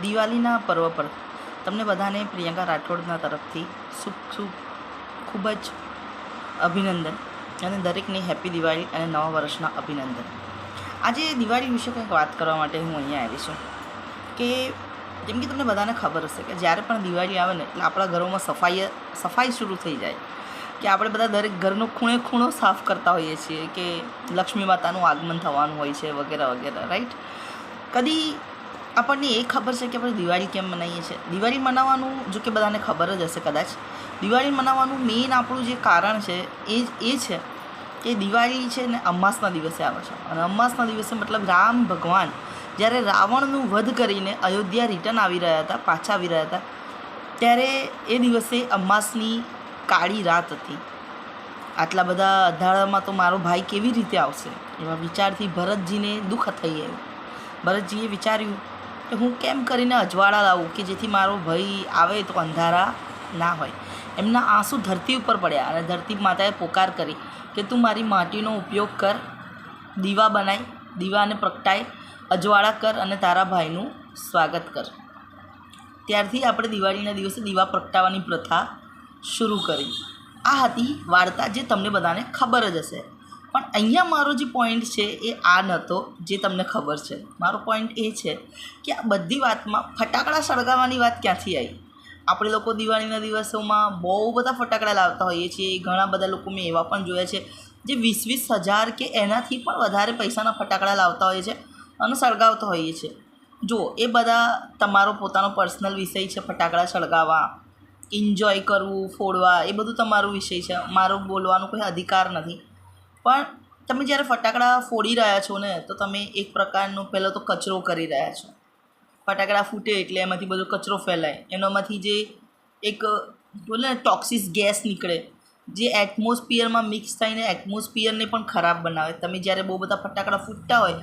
દિવાળીના પર્વ પર તમને બધાને પ્રિયંકા રાઠોડના તરફથી ખૂબ જ અભિનંદન અને દરેકને હેપી દિવાળી અને નવા વર્ષના અભિનંદન. આજે દિવાળી વિશે કંઈક વાત કરવા માટે હું અહીંયા આવી છું કે જેમ કે તમને બધાને ખબર હશે કે જ્યારે પણ દિવાળી આવે ને એટલે આપણા ઘરોમાં સફાઈ શરૂ થઈ જાય કે આપણે બધા દરેક ઘરનો ખૂણે ખૂણો સાફ કરતા હોઈએ છીએ કે લક્ષ્મી માતાનું આગમન થવાનું હોય છે વગેરે વગેરે, રાઈટ. કદી આપણને એ ખબર છે કે આપણે દિવાળી કેમ મનાવીએ છીએ? દિવાળી મનાવવાનું જો કે બધાને ખબર જ હશે કદાચ. દિવાળી મનાવવાનું મેઇન આપણું જે કારણ છે એ છે કે દિવાળી છે ને અમાસના દિવસે આવે છે. અને અમાસના દિવસે મતલબ રામ ભગવાન જ્યારે રાવણનું વધ કરીને અયોધ્યા રિટર્ન આવી રહ્યા હતા, પાછા આવી રહ્યા હતા, ત્યારે એ દિવસે અમાસની કાળી રાત હતી. આટલા બધા અંધારામાં તો મારો ભાઈ કેવી રીતે આવશે એવા વિચારથી ભરતજીને દુઃખ થઈ ગયું. ભરતજીએ વિચાર્યું કે હું કેમ કરીને અજવાળા લાવું કે જેથી મારો ભાઈ આવે તો અંધારા ના હોય. એમના આંસુ ધરતી ઉપર પડ્યા અને ધરતી માતાએ પોકાર કરી કે તું મારી માટીનો ઉપયોગ કર, દીવા બનાય, દીવાને પ્રગટાય, અજવાળા કર અને તારા ભાઈનું સ્વાગત કર. ત્યારથી આપણે દિવાળીના દિવસે દીવા પ્રગટાવવાની પ્રથા શરૂ કરી. આ હતી વાર્તા જે તમને બધાને ખબર જ હશે. પણ અહીંયા મારો જે પોઈન્ટ છે એ આ નહોતો જે તમને ખબર છે. મારો પોઈન્ટ એ છે કે આ બધી વાતમાં ફટાકડા સળગાવવાની વાત ક્યાંથી આવી? આપણે લોકો દિવાળીના દિવસોમાં બહુ બધા ફટાકડા લાવતા હોઈએ છીએ. ઘણા બધા લોકો મેં એવા પણ જોયા છે જે 20,000 કે એનાથી પણ વધારે પૈસાના ફટાકડા લાવતા હોઈએ છે અને સળગાવતા હોઈએ છીએ. જો એ બધા તમારો પોતાનો પર્સનલ વિષય છે. ફટાકડા સળગાવવા, એન્જોય કરવું, ફોડવા, એ બધું તમારો વિષય છે. મારો બોલવાનો કોઈ અધિકાર નથી. પણ તમે જ્યારે ફટાકડા ફોડી રહ્યા છો ને તો તમે એક પ્રકારનો પહેલાં તો કચરો કરી રહ્યા છો. ફટાકડા ફૂટે એટલે એમાંથી બધો કચરો ફેલાય, એનામાંથી જે એક બોલે ને ટોક્સિસ ગેસ નીકળે જે એટમોસ્ફિયરમાં મિક્સ થઈને એટમોસ્ફિયરને પણ ખરાબ બનાવે. તમે જ્યારે બહુ બધા ફટાકડા ફૂટતા હોય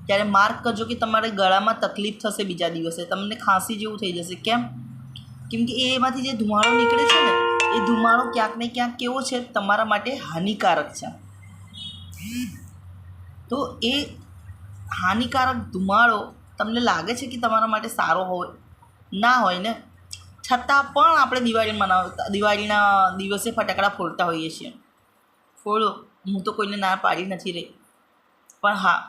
ત્યારે માર્ક કરજો કે તમારે ગળામાં તકલીફ થશે. બીજા દિવસે તમને ખાંસી જેવું થઈ જશે. કેમ કે એમાંથી જે ધુમાડો નીકળે છે ને એ ધુમાડો ક્યાંક ને ક્યાંક કેવો છે, તમારા માટે હાનિકારક છે. તો એ હાનિકારક ધુમાડો તમને લાગે છે કે તમારા માટે સારો હોય ના હોય ને, છતાં પણ આપણે દિવાળીના દિવસે ફટાકડા ફોડતા હોઈએ છીએ. ફોડો, હું તો કોઈને ના પાડી નથી રહી. પણ હા,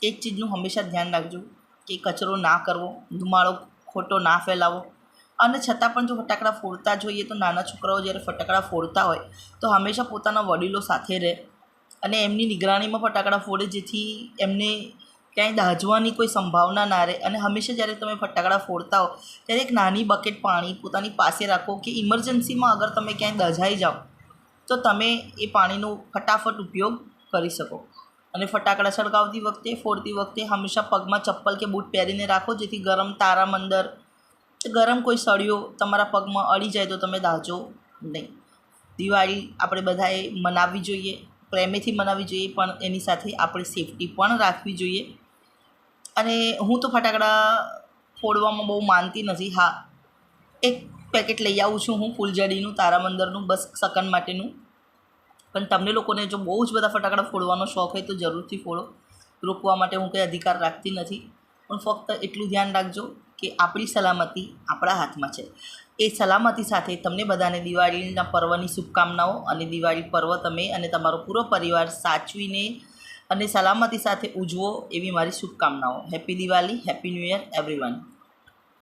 એક ચીજનું હંમેશા ધ્યાન રાખજો કે કચરો ના કરવો, ધુમાડો ખોટો ના ફેલાવો. અને છતાં પણ જો ફટાકડા ફોડતા જોઈએ તો નાના છોકરાઓ જ્યારે ફટાકડા ફોડતા હોય તો હંમેશા પોતાના વડીલો સાથે રહે અને એમની નિગરાણીમાં ફટાકડા ફોડે, જેથી એમને ક્યાંય દાઝવાની કોઈ સંભાવના ના રહે. અને હંમેશા જ્યારે તમે ફટાકડા ફોડતા હો ત્યારે એક નાની બકેટ પાણી પોતાની પાસે રાખો કે ઇમરજન્સીમાં અગર તમે ક્યાંય દઝાઈ જાઓ તો તમે એ પાણીનો ફટાફટ ઉપયોગ કરી શકો. અને ફટાકડા સળગાવતી વખતે, ફોડતી વખતે હંમેશા પગમાં ચપ્પલ કે બૂટ પહેરીને રાખો, જેથી ગરમ તારામંદર ગરમ કોઈ સળિયો તમારા પગમાં અડી જાય તો તમે દાઝો નહીં. દિવાળી આપણે બધાએ મનાવવી જોઈએ, પ્રેમેથી મનાવવી જોઈએ, પણ એની સાથે આપણે સેફટી પણ રાખવી જોઈએ. અને હું તો ફટાકડા ફોડવામાં બહુ માનતી નથી. હા, એક પેકેટ લઈ આવું છું હું ફૂલઝડીનું, તારામંદરનું, બસ સકન માટેનું. પણ તમને લોકોને જો બહુ જ બધા ફટાકડા ફોડવાનો શોખ હોય તો જરૂરથી ફોડો. રોકવા માટે હું કંઈ અધિકાર રાખતી નથી. પણ ફક્ત એટલું ધ્યાન રાખજો કે આપણી સલામતી આપણા હાથમાં છે. એ સલામતી સાથે તમને બધાને દિવાળીના પર્વની શુભકામનાઓ. અને દિવાળી પર્વ તમે અને તમારો પૂરો પરિવાર સાચવીને અને સલામતી સાથે ઉજવો એવી મારી શુભકામનાઓ. Happy Diwali, happy new year everyone.